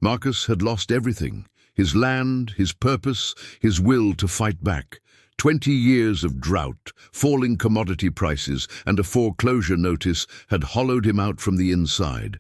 Marcus had lost everything: his land, his purpose, his will to fight back. 20 years of drought, falling commodity prices, and a foreclosure notice had hollowed him out from the inside.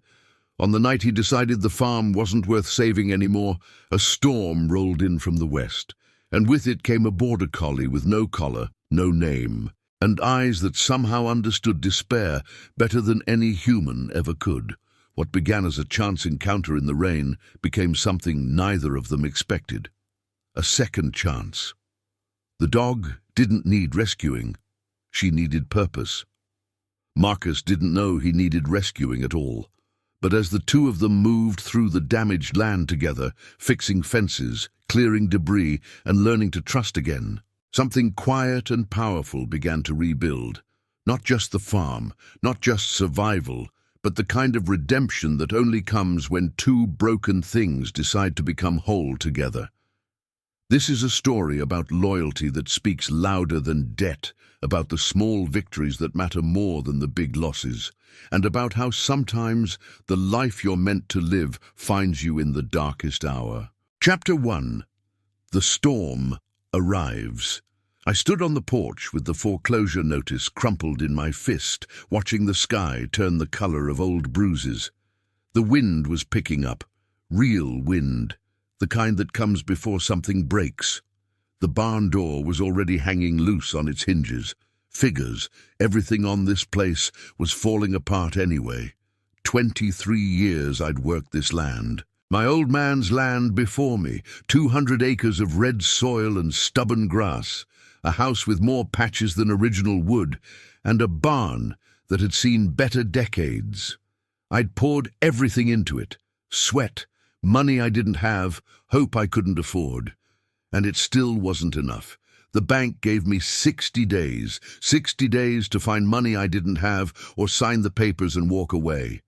On the night he decided the farm wasn't worth saving anymore, a storm rolled in from the west, and with it came a border collie with no collar, no name, and eyes that somehow understood despair better than any human ever could. What began as a chance encounter in the rain became something neither of them expected. A second chance. The dog didn't need rescuing. She needed purpose. Marcus didn't know he needed rescuing at all. But as the two of them moved through the damaged land together, fixing fences, clearing debris, and learning to trust again, something quiet and powerful began to rebuild. Not just the farm, not just survival, but the kind of redemption that only comes when two broken things decide to become whole together. This is a story about loyalty that speaks louder than debt, about the small victories that matter more than the big losses, and about how sometimes the life you're meant to live finds you in the darkest hour. Chapter 1. The Storm Arrives. I stood on the porch with the foreclosure notice crumpled in my fist, watching the sky turn the color of old bruises. The wind was picking up, real wind, the kind that comes before something breaks. The barn door was already hanging loose on its hinges. Figures, everything on this place was falling apart anyway. 23 years I'd worked this land. My old man's land before me, 200 acres of red soil and stubborn grass, a house with more patches than original wood, and a barn that had seen better decades. I'd poured everything into it: sweat, money I didn't have, hope I couldn't afford. And it still wasn't enough. The bank gave me 60 days to find money I didn't have or sign the papers and walk away.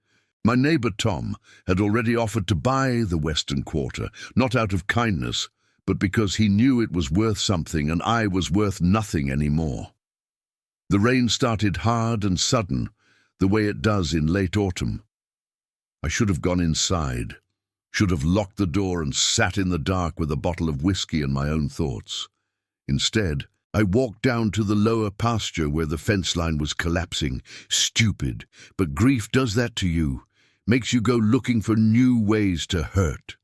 My neighbor Tom had already offered to buy the Western Quarter, not out of kindness, but because he knew it was worth something and I was worth nothing anymore. The rain started hard and sudden, the way it does in late autumn. I should have gone inside. Should have locked the door and sat in the dark with a bottle of whiskey and my own thoughts. Instead, I walked down to the lower pasture where the fence line was collapsing. Stupid, but grief does that to you, makes you go looking for new ways to hurt.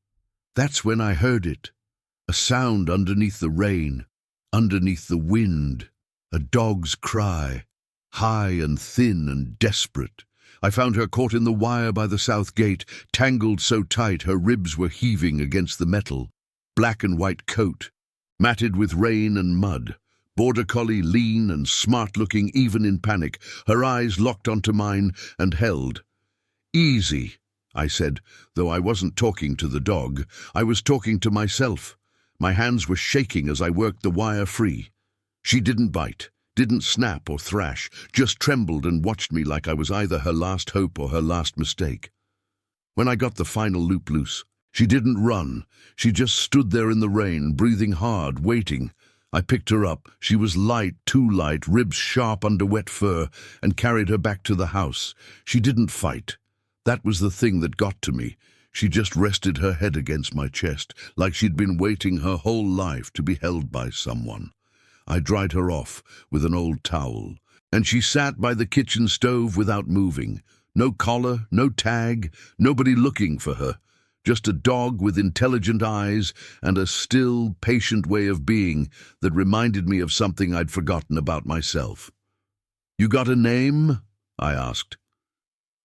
That's when I heard it, a sound underneath the rain, underneath the wind, a dog's cry, high and thin and desperate. I found her caught in the wire by the south gate, tangled so tight her ribs were heaving against the metal. Black and white coat, matted with rain and mud. Border collie, lean and smart-looking even in panic, her eyes locked onto mine and held. "Easy," I said, though I wasn't talking to the dog. I was talking to myself. My hands were shaking as I worked the wire free. She didn't bite. Didn't snap or thrash, just trembled and watched me like I was either her last hope or her last mistake. When I got the final loop loose, she didn't run. She just stood there in the rain, breathing hard, waiting. I picked her up. She was light, too light, ribs sharp under wet fur, and carried her back to the house. She didn't fight. That was the thing that got to me. She just rested her head against my chest, like she'd been waiting her whole life to be held by someone. I dried her off with an old towel, and she sat by the kitchen stove without moving. No collar, no tag, nobody looking for her. Just a dog with intelligent eyes and a still, patient way of being that reminded me of something I'd forgotten about myself. "You got a name?" I asked.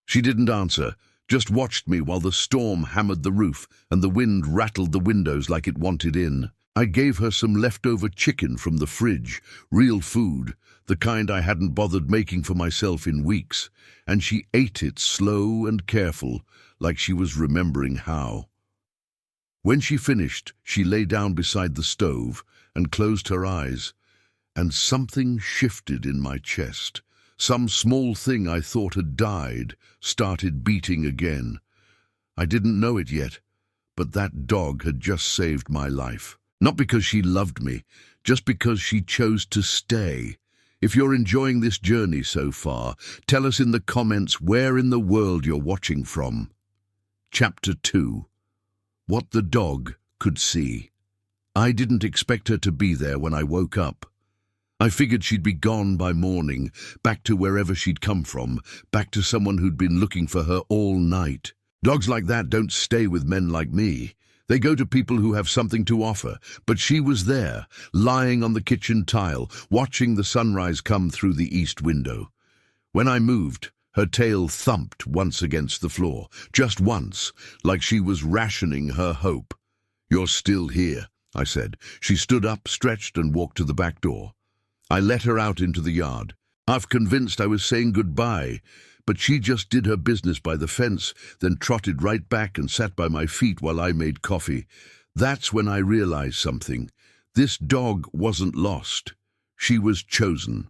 She didn't answer, just watched me while the storm hammered the roof and the wind rattled the windows like it wanted in. I gave her some leftover chicken from the fridge, real food, the kind I hadn't bothered making for myself in weeks, and she ate it slow and careful, like she was remembering how. When she finished, she lay down beside the stove and closed her eyes, and something shifted in my chest. Some small thing I thought had died started beating again. I didn't know it yet, but that dog had just saved my life. Not because she loved me, just because she chose to stay. If you're enjoying this journey so far, tell us in the comments where in the world you're watching from. Chapter 2. What the dog could see. I didn't expect her to be there when I woke up. I figured she'd be gone by morning, back to wherever she'd come from, back to someone who'd been looking for her all night. Dogs like that don't stay with men like me. They go to people who have something to offer, but she was there, lying on the kitchen tile, watching the sunrise come through the east window. When I moved, her tail thumped once against the floor, just once, like she was rationing her hope. "You're still here," I said. She stood up, stretched, and walked to the back door. I let her out into the yard, half convinced I was saying goodbye, but she just did her business by the fence, then trotted right back and sat by my feet while I made coffee. That's when I realized something. This dog wasn't lost. She was chosen.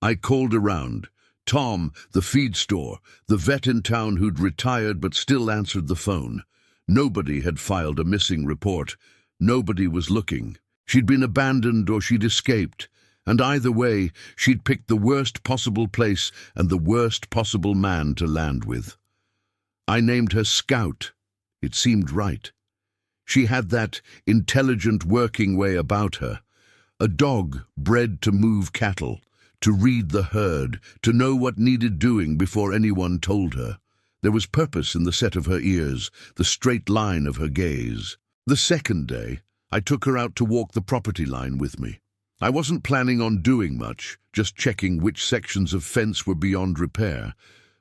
I called around. Tom, the feed store, the vet in town who'd retired but still answered the phone. Nobody had filed a missing report. Nobody was looking. She'd been abandoned or she'd escaped. And either way, she'd picked the worst possible place and the worst possible man to land with. I named her Scout. It seemed right. She had that intelligent working way about her. A dog bred to move cattle, to read the herd, to know what needed doing before anyone told her. There was purpose in the set of her ears, the straight line of her gaze. The second day, I took her out to walk the property line with me. I wasn't planning on doing much, just checking which sections of fence were beyond repair.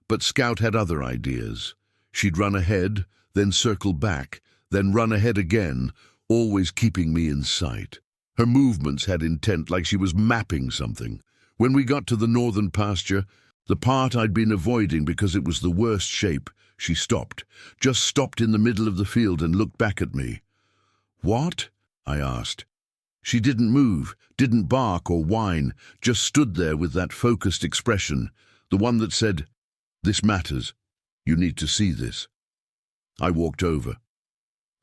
But Scout had other ideas. She'd run ahead, then circle back, then run ahead again, always keeping me in sight. Her movements had intent, like she was mapping something. When we got to the northern pasture, the part I'd been avoiding because it was the worst shape, she stopped. Just stopped in the middle of the field and looked back at me. "What?" I asked. She didn't move, didn't bark or whine, just stood there with that focused expression, the one that said, "This matters. You need to see this." I walked over.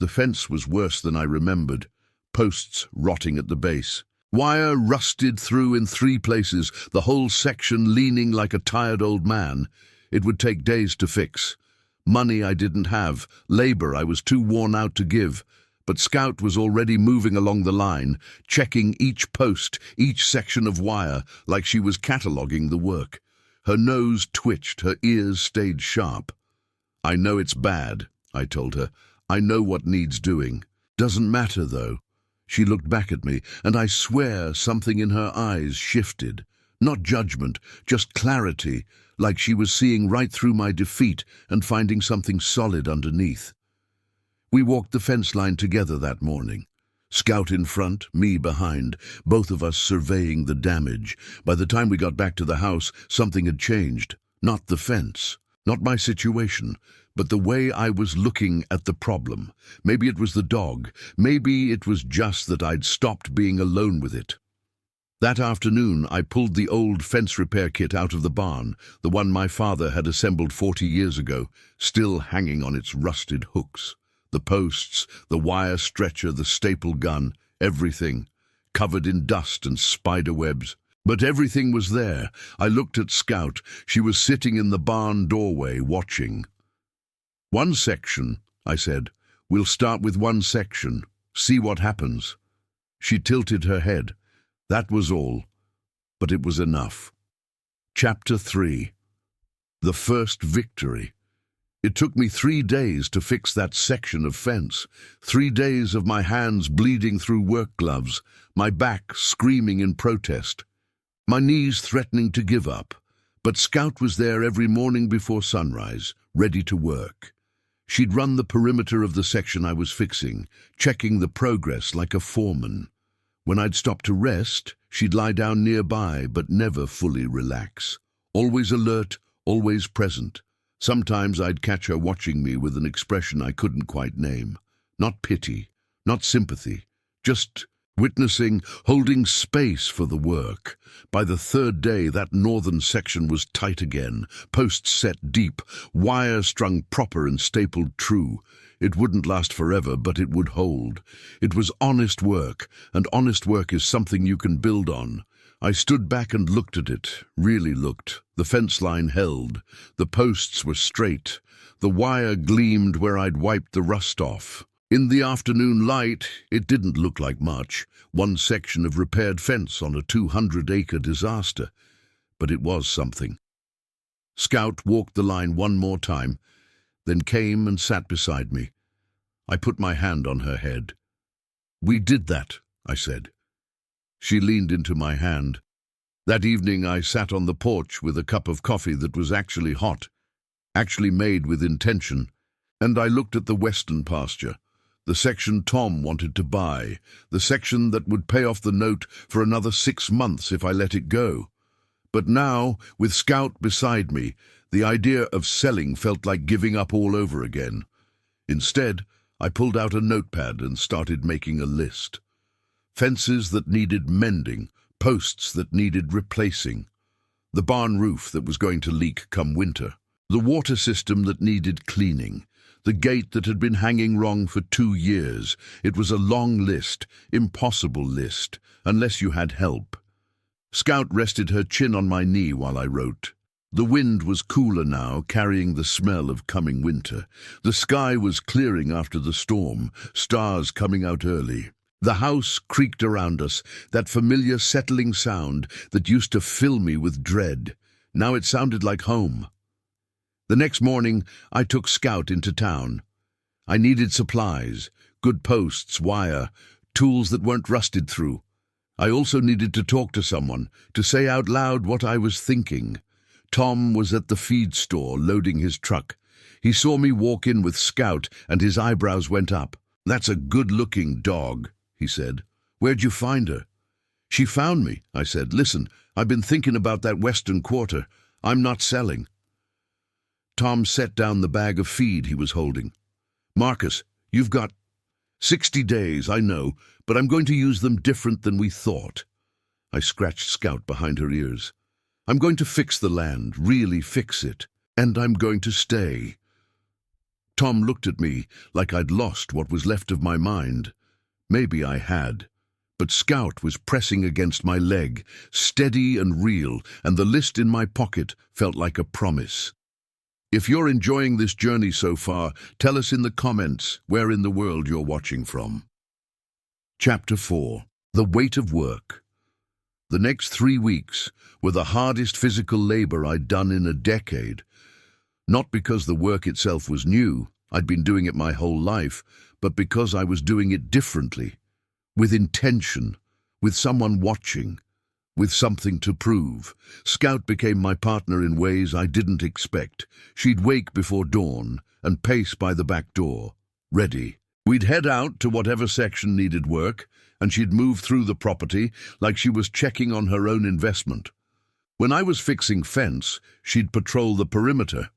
The fence was worse than I remembered, posts rotting at the base. Wire rusted through in 3 places, the whole section leaning like a tired old man. It would take days to fix. Money I didn't have, labor I was too worn out to give. But Scout was already moving along the line, checking each post, each section of wire, like she was cataloguing the work. Her nose twitched, her ears stayed sharp. "I know it's bad," I told her. "I know what needs doing. Doesn't matter, though." She looked back at me, and I swear something in her eyes shifted. Not judgment, just clarity, like she was seeing right through my defeat and finding something solid underneath. We walked the fence line together that morning. Scout in front, me behind, both of us surveying the damage. By the time we got back to the house, something had changed. Not the fence, not my situation, but the way I was looking at the problem. Maybe it was the dog. Maybe it was just that I'd stopped being alone with it. That afternoon, I pulled the old fence repair kit out of the barn, the one my father had assembled 40 years ago, still hanging on its rusted hooks. The posts, the wire stretcher, the staple gun, everything, covered in dust and spider webs. But everything was there. I looked at Scout. She was sitting in the barn doorway, watching. "One section," I said. "We'll start with one section. See what happens." She tilted her head. That was all. But it was enough. Chapter 3. The First Victory. It took me 3 days to fix that section of fence. 3 days of my hands bleeding through work gloves, my back screaming in protest, my knees threatening to give up. But Scout was there every morning before sunrise, ready to work. She'd run the perimeter of the section I was fixing, checking the progress like a foreman. When I'd stop to rest, she'd lie down nearby but never fully relax. Always alert, always present. Sometimes I'd catch her watching me with an expression I couldn't quite name. Not pity, not sympathy, just witnessing, holding space for the work. By the 3rd day, that northern section was tight again, posts set deep, wire strung proper and stapled true. It wouldn't last forever, but it would hold. It was honest work, and honest work is something you can build on. I stood back and looked at it, really looked. The fence line held. The posts were straight. The wire gleamed where I'd wiped the rust off. In the afternoon light, it didn't look like much, one section of repaired fence on a 200-acre disaster, but it was something. Scout walked the line one more time, then came and sat beside me. I put my hand on her head. "We did that," I said. She leaned into my hand. That evening I sat on the porch with a cup of coffee that was actually hot, actually made with intention, and I looked at the western pasture, the section Tom wanted to buy, the section that would pay off the note for another 6 months if I let it go. But now, with Scout beside me, the idea of selling felt like giving up all over again. Instead, I pulled out a notepad and started making a list. Fences that needed mending, posts that needed replacing, the barn roof that was going to leak come winter, the water system that needed cleaning, the gate that had been hanging wrong for 2 years. It was a long list, impossible list, unless you had help. Scout rested her chin on my knee while I wrote. The wind was cooler now, carrying the smell of coming winter. The sky was clearing after the storm, stars coming out early. The house creaked around us, that familiar settling sound that used to fill me with dread. Now it sounded like home. The next morning, I took Scout into town. I needed supplies, good posts, wire, tools that weren't rusted through. I also needed to talk to someone, to say out loud what I was thinking. Tom was at the feed store loading his truck. He saw me walk in with Scout and his eyebrows went up. "That's a good-looking dog," he said. "Where'd you find her?" "She found me," I said. "Listen, I've been thinking about that western quarter. I'm not selling." Tom set down the bag of feed he was holding. "Marcus, you've got 60 days, I know, but I'm going to use them different than we thought." I scratched Scout behind her ears. "I'm going to fix the land, really fix it, and I'm going to stay." Tom looked at me like I'd lost what was left of my mind. Maybe I had. But Scout was pressing against my leg, steady and real, and the list in my pocket felt like a promise. If you're enjoying this journey so far, tell us in the comments where in the world you're watching from. Chapter 4. The Weight of Work. The next 3 weeks were the hardest physical labor I'd done in a decade. Not because the work itself was new, I'd been doing it my whole life, but because I was doing it differently, with intention, with someone watching, with something to prove. Scout became my partner in ways I didn't expect. She'd wake before dawn and pace by the back door, ready. We'd head out to whatever section needed work, and she'd move through the property like she was checking on her own investment. When I was fixing fence, she'd patrol the perimeter.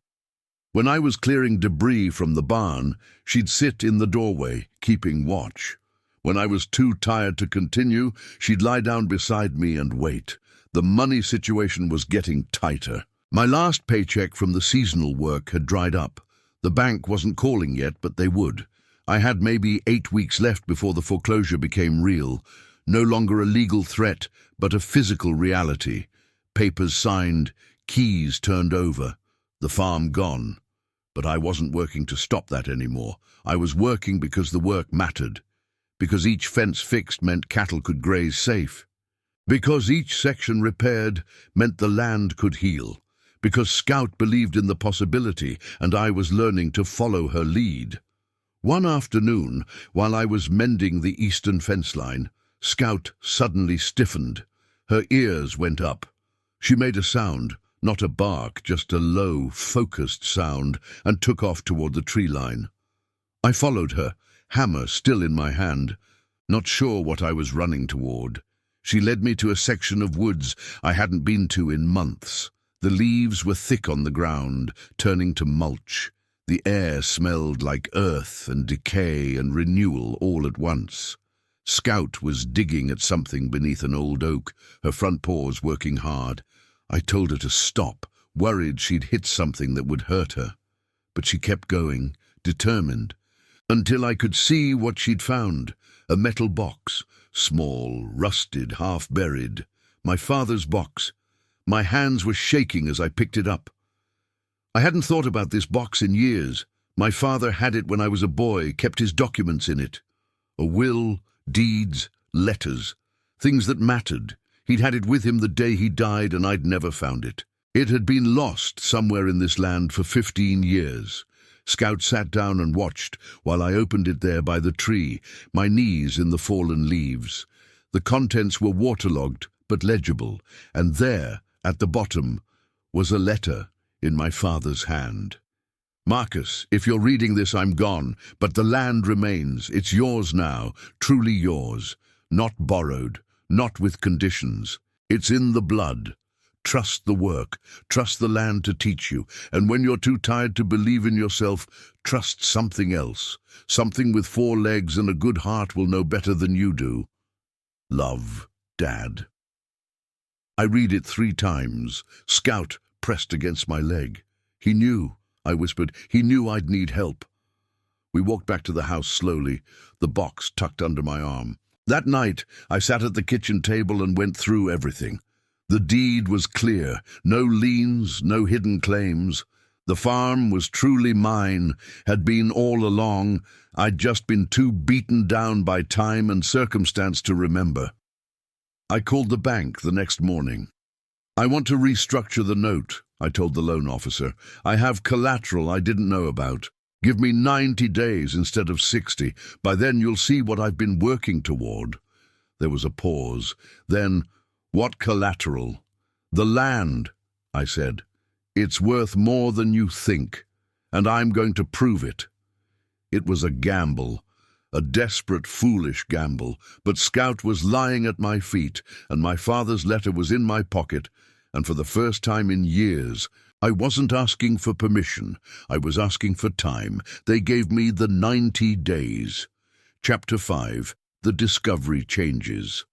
When I was clearing debris from the barn, she'd sit in the doorway, keeping watch. When I was too tired to continue, she'd lie down beside me and wait. The money situation was getting tighter. My last paycheck from the seasonal work had dried up. The bank wasn't calling yet, but they would. I had maybe 8 weeks left before the foreclosure became real. No longer a legal threat, but a physical reality. Papers signed, keys turned over, the farm gone. But I wasn't working to stop that anymore. I was working because the work mattered. Because each fence fixed meant cattle could graze safe. Because each section repaired meant the land could heal. Because Scout believed in the possibility and I was learning to follow her lead. One afternoon, while I was mending the eastern fence line, Scout suddenly stiffened. Her ears went up. She made a sound, not a bark, just a low, focused sound, and took off toward the tree line. I followed her, hammer still in my hand, not sure what I was running toward. She led me to a section of woods I hadn't been to in months. The leaves were thick on the ground, turning to mulch. The air smelled like earth and decay and renewal all at once. Scout was digging at something beneath an old oak, her front paws working hard. I told her to stop, worried she'd hit something that would hurt her. But she kept going, determined, until I could see what she'd found. A metal box, small, rusted, half-buried. My father's box. My hands were shaking as I picked it up. I hadn't thought about this box in years, My father had it when I was a boy, kept his documents in it. A will, deeds, letters, things that mattered. He'd had it with him the day he died, and I'd never found it. It had been lost somewhere in this land for 15 years. Scout sat down and watched while I opened it there by the tree, my knees in the fallen leaves. The contents were waterlogged but legible, and there, at the bottom, was a letter in my father's hand. "Marcus, if you're reading this, I'm gone, but the land remains. It's yours now, truly yours. Not borrowed, not with conditions. It's in the blood. Trust the work, trust the land to teach you, and when you're too tired to believe in yourself, trust something else. Something with 4 legs and a good heart will know better than you do. Love, Dad." I read it 3 times. Scout pressed against my leg. "He knew," I whispered. "He knew I'd need help." We walked back to the house slowly, the box tucked under my arm. That night, I sat at the kitchen table and went through everything. The deed was clear, no liens, no hidden claims. The farm was truly mine, had been all along. I'd just been too beaten down by time and circumstance to remember. I called the bank the next morning. "I want to restructure the note," I told the loan officer. "I have collateral I didn't know about. Give me 90 days instead of 60. By then you'll see what I've been working toward." There was a pause. Then, "What collateral?" "The land," I said. "It's worth more than you think, and I'm going to prove it." It was a gamble, a desperate, foolish gamble, but Scout was lying at my feet, and my father's letter was in my pocket, and for the first time in years, I wasn't asking for permission, I was asking for time. They gave me the 90 days. Chapter 5, The Discovery Changes.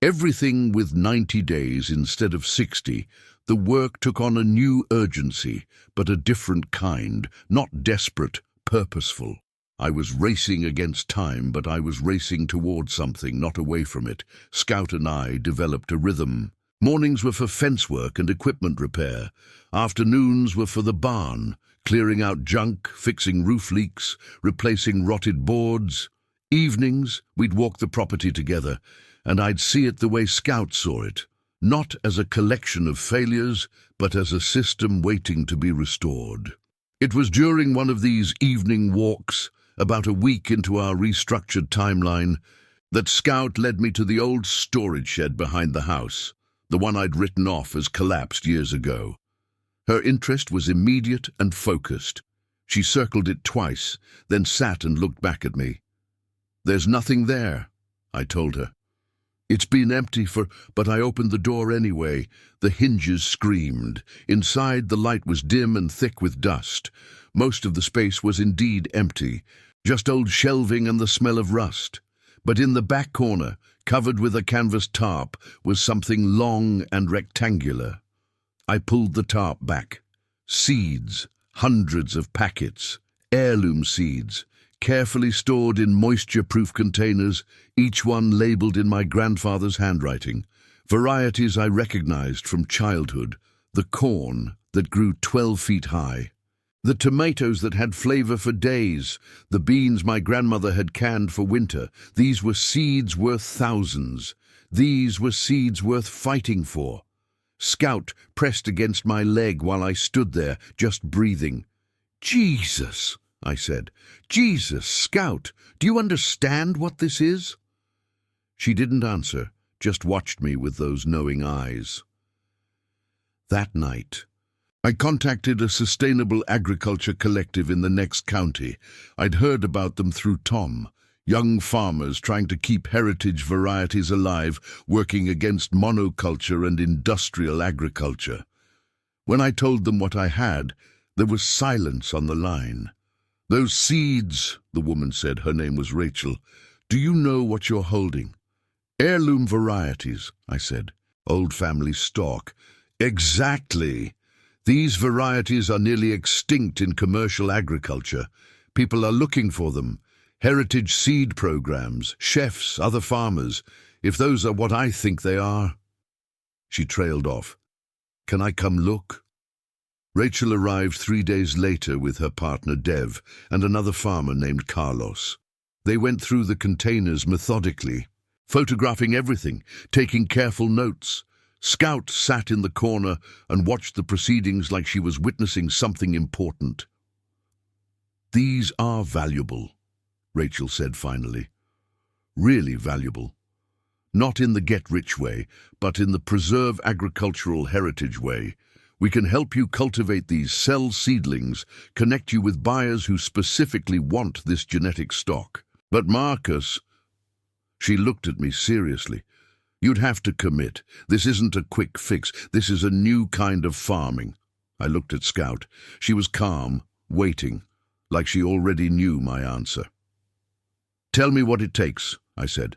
Everything with 90 days instead of 60, the work took on a new urgency, but a different kind, not desperate, purposeful. I was racing against time, but I was racing toward something, not away from it. Scout and I developed a rhythm. Mornings were for fence work and equipment repair. Afternoons were for the barn, clearing out junk, fixing roof leaks, replacing rotted boards. Evenings, we'd walk the property together, and I'd see it the way Scout saw it, not as a collection of failures, but as a system waiting to be restored. It was during one of these evening walks, about a week into our restructured timeline, that Scout led me to the old storage shed behind the house, the one I'd written off as collapsed years ago. Her interest was immediate and focused. She circled it twice, then sat and looked back at me. "There's nothing there," I told her. "It's been empty but I opened the door anyway." The hinges screamed. Inside, the light was dim and thick with dust. Most of the space was indeed empty, just old shelving and the smell of rust. But in the back corner, covered with a canvas tarp, was something long and rectangular. I pulled the tarp back. Seeds, hundreds of packets, heirloom seeds, carefully stored in moisture-proof containers, each one labeled in my grandfather's handwriting. Varieties I recognized from childhood, the corn that grew 12 feet high, the tomatoes that had flavor for days, the beans my grandmother had canned for winter. These were seeds worth thousands. These were seeds worth fighting for. Scout pressed against my leg while I stood there, just breathing. "Jesus," I said. "Jesus, Scout, do you understand what this is?" She didn't answer, just watched me with those knowing eyes. That night, I contacted a sustainable agriculture collective in the next county. I'd heard about them through Tom, young farmers trying to keep heritage varieties alive, working against monoculture and industrial agriculture. When I told them what I had, there was silence on the line. "Those seeds," the woman said, her name was Rachel, "do you know what you're holding?" "Heirloom varieties," I said. "Old family stock." "Exactly. These varieties are nearly extinct in commercial agriculture. People are looking for them. Heritage seed programs, chefs, other farmers. If those are what I think they are." She trailed off. "Can I come look?" Rachel arrived 3 days later with her partner Dev and another farmer named Carlos. They went through the containers methodically, photographing everything, taking careful notes. Scout sat in the corner and watched the proceedings like she was witnessing something important. "These are valuable," Rachel said finally. "Really valuable. Not in the get-rich way, but in the preserve agricultural heritage way. We can help you cultivate these, sell seedlings, connect you with buyers who specifically want this genetic stock. But Marcus," she looked at me seriously, "you'd have to commit. This isn't a quick fix. This is a new kind of farming." I looked at Scout. She was calm, waiting, like she already knew my answer. "Tell me what it takes," I said.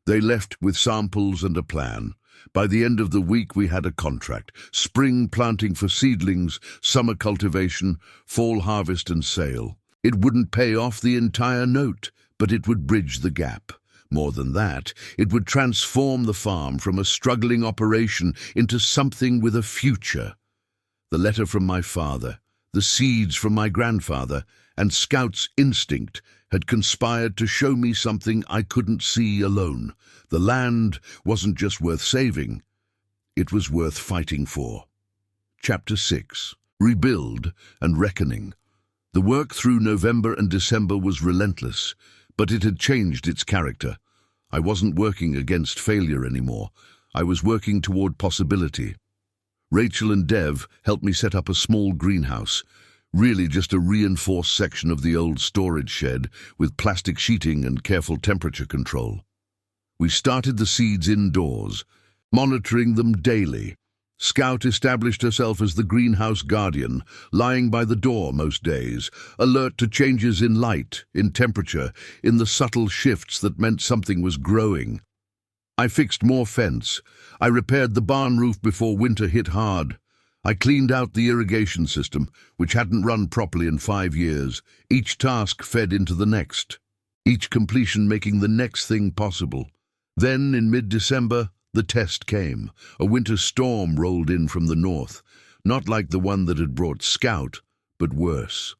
They left with samples and a plan. By the end of the week we had a contract. Spring planting for seedlings, summer cultivation, fall harvest and sale. It wouldn't pay off the entire note, but it would bridge the gap. More than that, it would transform the farm from a struggling operation into something with a future. The letter from my father, the seeds from my grandfather, and Scout's instinct had conspired to show me something I couldn't see alone. The land wasn't just worth saving, it was worth fighting for. Chapter 6. Rebuild and Reckoning. The work through November and December was relentless, but it had changed its character. I wasn't working against failure anymore. I was working toward possibility. Rachel and Dev helped me set up a small greenhouse, really just a reinforced section of the old storage shed with plastic sheeting and careful temperature control. We started the seeds indoors, monitoring them daily. Scout established herself as the greenhouse guardian, lying by the door most days, alert to changes in light, in temperature, in the subtle shifts that meant something was growing. I fixed more fence. I repaired the barn roof before winter hit hard. I cleaned out the irrigation system, which hadn't run properly in 5 years. Each task fed into the next, each completion making the next thing possible. Then, in mid-December, the test came. A winter storm rolled in from the north, not like the one that had brought Scout, but worse.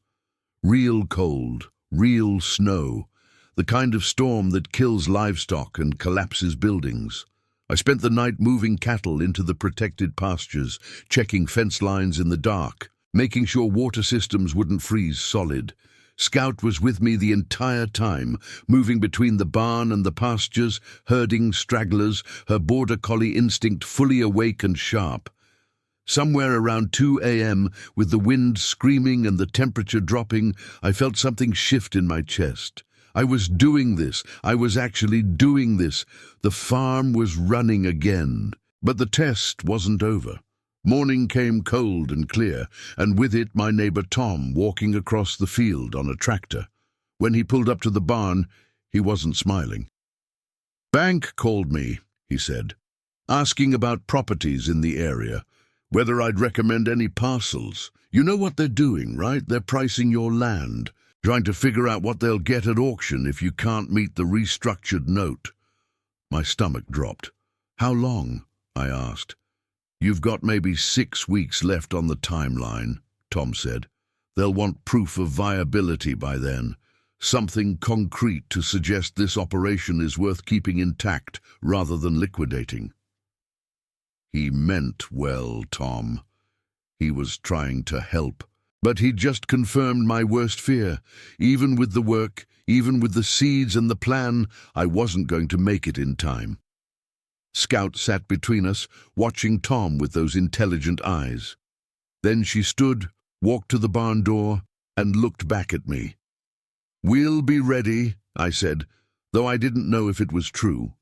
Real cold, real snow, the kind of storm that kills livestock and collapses buildings. I spent the night moving cattle into the protected pastures, checking fence lines in the dark, making sure water systems wouldn't freeze solid. Scout was with me the entire time, moving between the barn and the pastures, herding stragglers, her border collie instinct fully awake and sharp. Somewhere around 2 a.m., with the wind screaming and the temperature dropping, I felt something shift in my chest. I was doing this. I was actually doing this. The farm was running again. But the test wasn't over. Morning came cold and clear, and with it my neighbor Tom walking across the field on a tractor. When he pulled up to the barn, he wasn't smiling. "Bank called me," he said, "asking about properties in the area, whether I'd recommend any parcels. You know what they're doing, right? They're pricing your land, trying to figure out what they'll get at auction if you can't meet the restructured note." My stomach dropped. "How long?" I asked. "You've got maybe 6 weeks left on the timeline," Tom said. "They'll want proof of viability by then. Something concrete to suggest this operation is worth keeping intact rather than liquidating." He meant well, Tom. He was trying to help. But he just confirmed my worst fear. Even with the work, even with the seeds and the plan, I wasn't going to make it in time. Scout sat between us, watching Tom with those intelligent eyes. Then she stood, walked to the barn door, and looked back at me. "We'll be ready," I said, though I didn't know if it was true.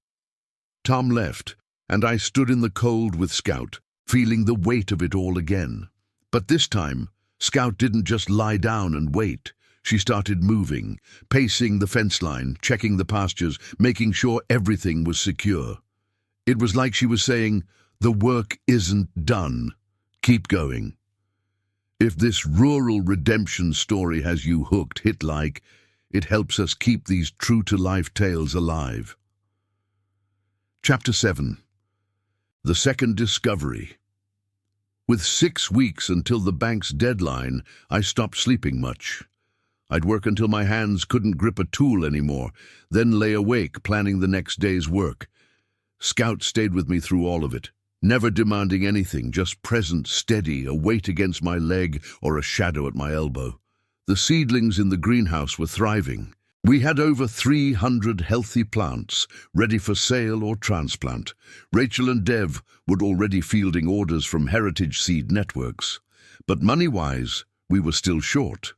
Tom left, and I stood in the cold with Scout, feeling the weight of it all again. But this time, Scout didn't just lie down and wait. She started moving, pacing the fence line, checking the pastures, making sure everything was secure. It was like she was saying, "The work isn't done. Keep going." If this rural redemption story has you hooked, hit like. It helps us keep these true-to-life tales alive. Chapter 7. The Second Discovery. With 6 weeks until the bank's deadline, I stopped sleeping much. I'd work until my hands couldn't grip a tool anymore, then lay awake planning the next day's work. Scout stayed with me through all of it, never demanding anything, just present, steady, a weight against my leg or a shadow at my elbow. The seedlings in the greenhouse were thriving. We had over 300 healthy plants, ready for sale or transplant. Rachel and Dev were already fielding orders from heritage seed networks. But money-wise, we were still short.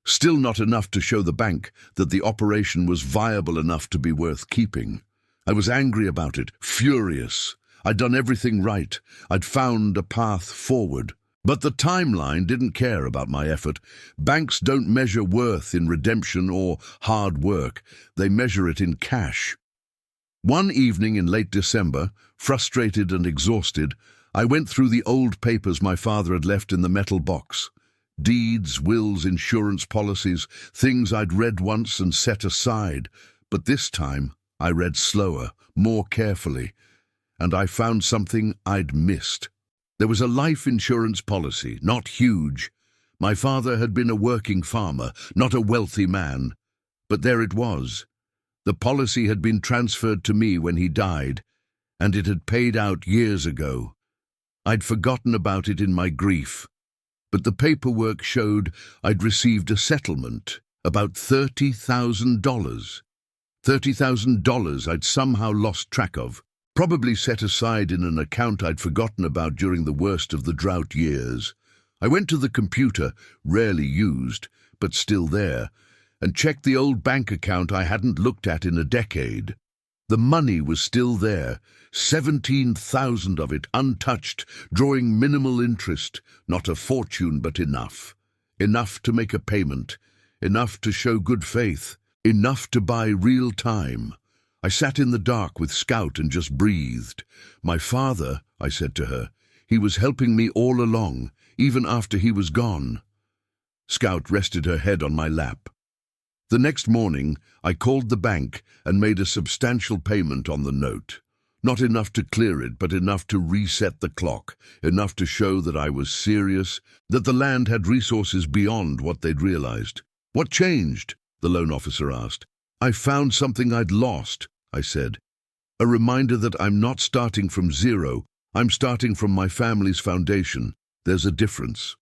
Still not enough to show the bank that the operation was viable enough to be worth keeping. I was angry about it, furious. I'd done everything right. I'd found a path forward. But the timeline didn't care about my effort. Banks don't measure worth in redemption or hard work. They measure it in cash. One evening in late December, frustrated and exhausted, I went through the old papers my father had left in the metal box. Deeds, wills, insurance policies, things I'd read once and set aside. But this time, I read slower, more carefully, and I found something I'd missed. There was a life insurance policy, not huge. My father had been a working farmer, not a wealthy man. But there it was. The policy had been transferred to me when he died, and it had paid out years ago. I'd forgotten about it in my grief. But the paperwork showed I'd received a settlement, about $30,000. $30,000 I'd somehow lost track of, probably set aside in an account I'd forgotten about during the worst of the drought years. I went to the computer, rarely used, but still there, and checked the old bank account I hadn't looked at in a decade. The money was still there, 17,000 of it untouched, drawing minimal interest, not a fortune but enough. Enough to make a payment, enough to show good faith, enough to buy real time. I sat in the dark with Scout and just breathed. My father, I said to her, he was helping me all along, even after he was gone. Scout rested her head on my lap. The next morning, I called the bank and made a substantial payment on the note. Not enough to clear it, but enough to reset the clock, enough to show that I was serious, that the land had resources beyond what they'd realized. What changed? The loan officer asked. I found something I'd lost, I said. A reminder that I'm not starting from zero, I'm starting from my family's foundation. There's a difference.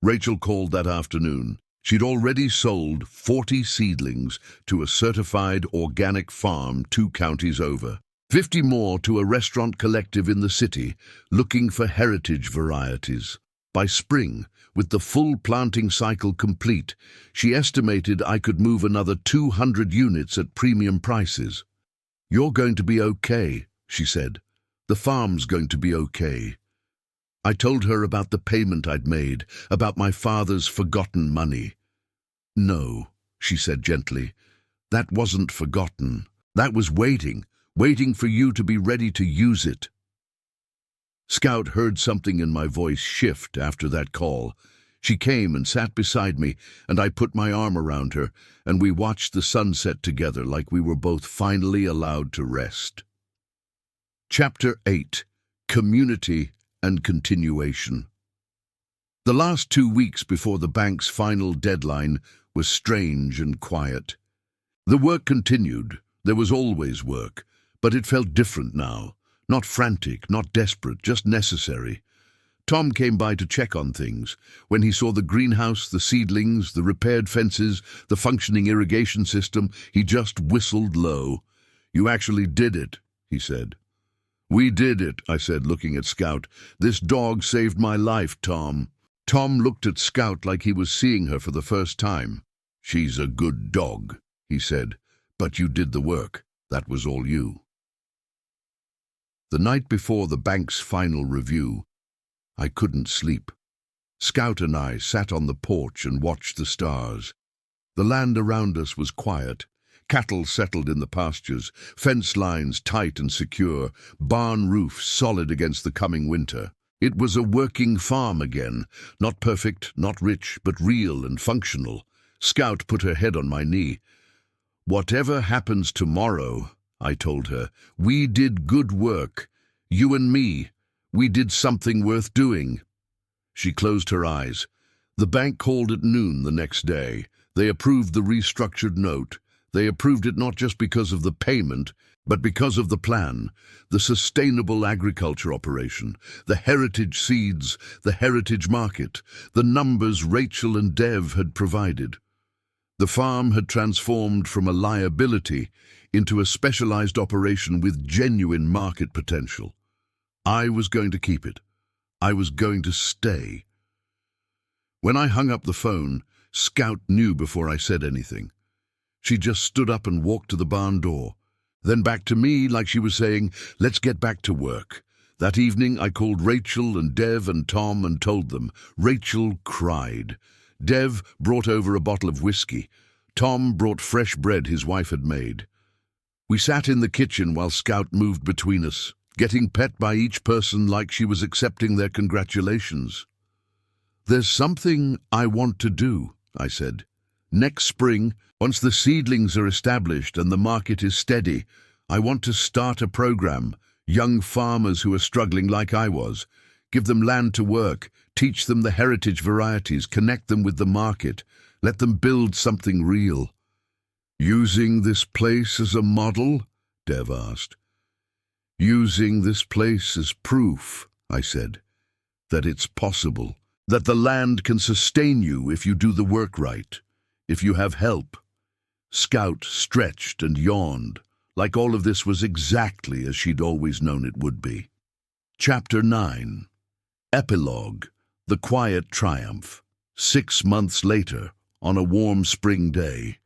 Rachel called that afternoon. She'd already sold 40 seedlings to a certified organic farm 2 counties over. 50 more to a restaurant collective in the city, looking for heritage varieties. By spring, with the full planting cycle complete, she estimated I could move another 200 units at premium prices. You're going to be okay, she said. The farm's going to be okay. I told her about the payment I'd made, about my father's forgotten money. No, she said gently, that wasn't forgotten. That was waiting for you to be ready to use it. Scout heard something in my voice shift after that call. She came and sat beside me, and I put my arm around her, and we watched the sunset together like we were both finally allowed to rest. Chapter 8. Community and Continuation. The last 2 weeks before the bank's final deadline was strange and quiet. The work continued. There was always work, but it felt different now. Not frantic, not desperate, just necessary. Tom came by to check on things. When he saw the greenhouse, the seedlings, the repaired fences, the functioning irrigation system, he just whistled low. You actually did it, he said. We did it, I said, looking at Scout. This dog saved my life, Tom. Tom looked at Scout like he was seeing her for the first time. She's a good dog, he said, but you did the work. That was all you. The night before the bank's final review, I couldn't sleep. Scout and I sat on the porch and watched the stars. The land around us was quiet. Cattle settled in the pastures, fence lines tight and secure, barn roofs solid against the coming winter. It was a working farm again, not perfect, not rich, but real and functional. Scout put her head on my knee. Whatever happens tomorrow, I told her, we did good work. You and me. We did something worth doing." She closed her eyes. The bank called at noon the next day. They approved the restructured note. They approved it not just because of the payment, but because of the plan, the sustainable agriculture operation, the heritage seeds, the heritage market, the numbers Rachel and Dev had provided. The farm had transformed from a liability into a specialized operation with genuine market potential. I was going to keep it. I was going to stay. When I hung up the phone, Scout knew before I said anything. She just stood up and walked to the barn door, then back to me like she was saying, "Let's get back to work." That evening I called Rachel and Dev and Tom and told them. Rachel cried. Dev brought over a bottle of whiskey. Tom brought fresh bread his wife had made. We sat in the kitchen while Scout moved between us, getting pet by each person like she was accepting their congratulations. "There's something I want to do," I said. "Next spring, once the seedlings are established and the market is steady, I want to start a program. Young farmers who are struggling like I was. Give them land to work, teach them the heritage varieties, connect them with the market, let them build something real." "Using this place as a model?" Dev asked. "Using this place as proof," I said, "that it's possible. That the land can sustain you if you do the work right, if you have help." Scout stretched and yawned, like all of this was exactly as she'd always known it would be. Chapter 9. Epilogue. The Quiet Triumph. 6 months later, on a warm spring day,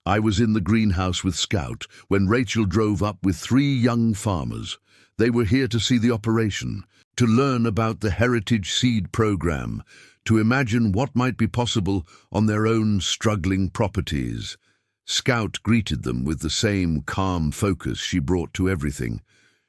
I was in the greenhouse with Scout when Rachel drove up with 3 young farmers. They were here to see the operation, to learn about the Heritage Seed Program, to imagine what might be possible on their own struggling properties. Scout greeted them with the same calm focus she brought to everything.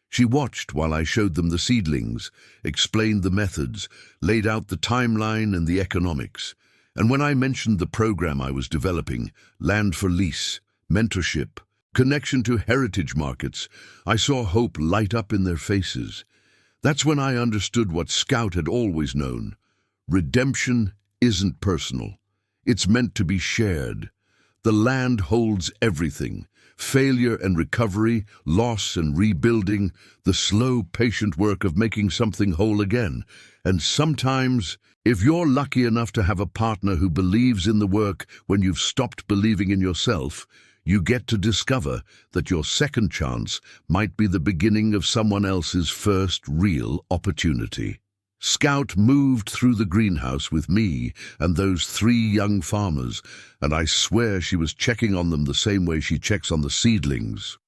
She watched while I showed them the seedlings, explained the methods, laid out the timeline and the economics. And when I mentioned the program I was developing, land for lease, mentorship, connection to heritage markets, I saw hope light up in their faces. That's when I understood what Scout had always known. Redemption isn't personal. It's meant to be shared. The land holds everything. Failure and recovery, loss and rebuilding, the slow, patient work of making something whole again. And sometimes, if you're lucky enough to have a partner who believes in the work when you've stopped believing in yourself, you get to discover that your second chance might be the beginning of someone else's first real opportunity. Scout moved through the greenhouse with me and those 3 young farmers, and I swear she was checking on them the same way she checks on the seedlings.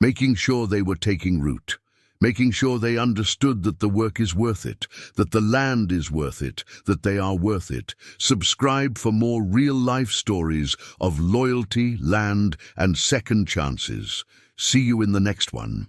Making sure they were taking root, making sure they understood that the work is worth it, that the land is worth it, that they are worth it. Subscribe for more real-life stories of loyalty, land, and second chances. See you in the next one.